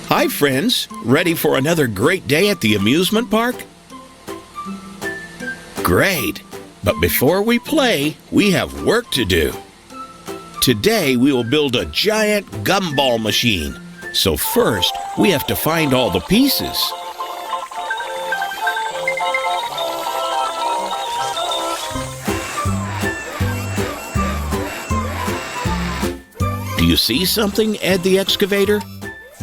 Hi, friends. Ready for another great day at the amusement park? Great! But before we play, we have work to do. Today, we will build a giant gumball machine. So first, we have to find all the pieces. Do you see something, Ed the excavator?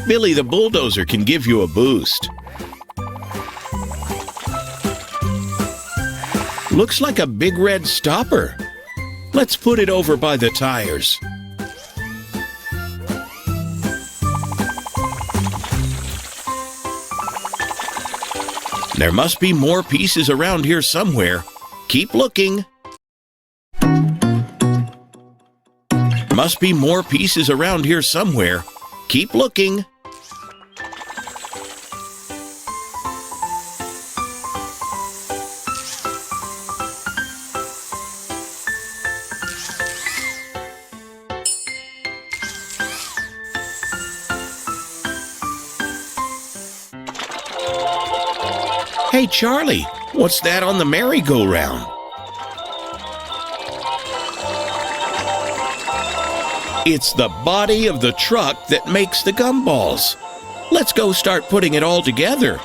Billy the bulldozer can give you a boost. Looks like a big red stopper. Let's put it over by the tires. There must be more pieces around here somewhere. Keep looking. Must be more pieces around here somewhere. Keep looking. Hey, Charlie, what's that on the merry-go-round? It's the body of the truck that makes the gumballs. Let's go start putting it all together.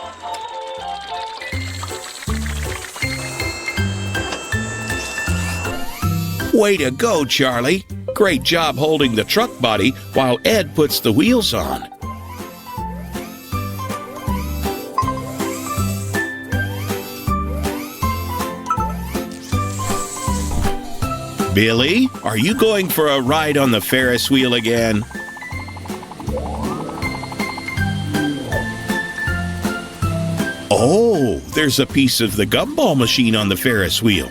Way to go, Charlie. Great job holding the truck body while Ed puts the wheels on. Billy, are you going for a ride on the Ferris wheel again? Oh, there's a piece of the gumball machine on the Ferris wheel.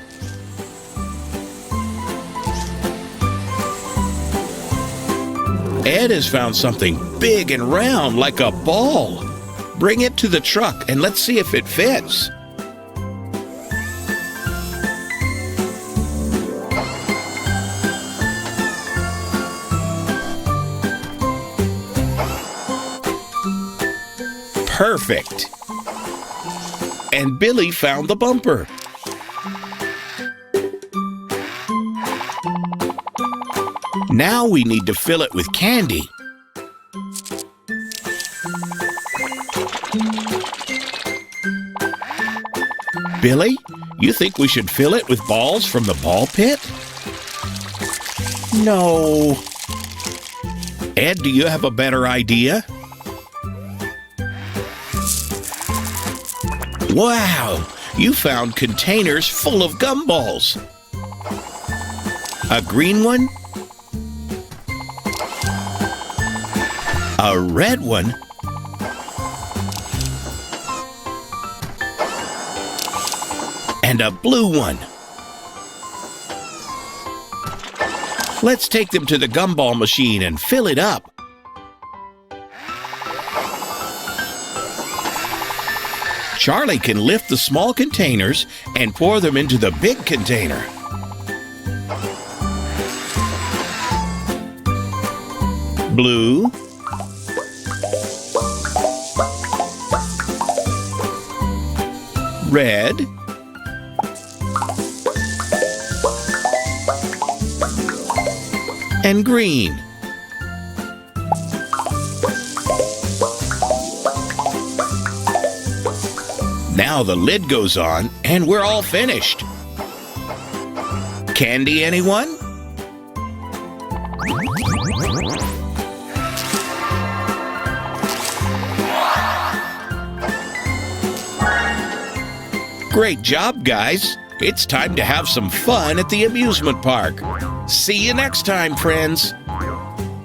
Ed has found something big and round like a ball. Bring it to the truck and let's see if it fits. Perfect. And Billy found the bumper. Now we need to fill it with candy. Billy, you think we should fill it with balls from the ball pit? No. Ed, do you have a better idea? Wow, you found containers full of gumballs. A green one, a red one, and a blue one. Let's take them to the gumball machine and fill it up. Charlie can lift the small containers and pour them into the big container. Blue, red, and green. Now the lid goes on, and we're all finished. Candy, anyone? Great job, guys. It's time to have some fun at the amusement park. See you next time, friends.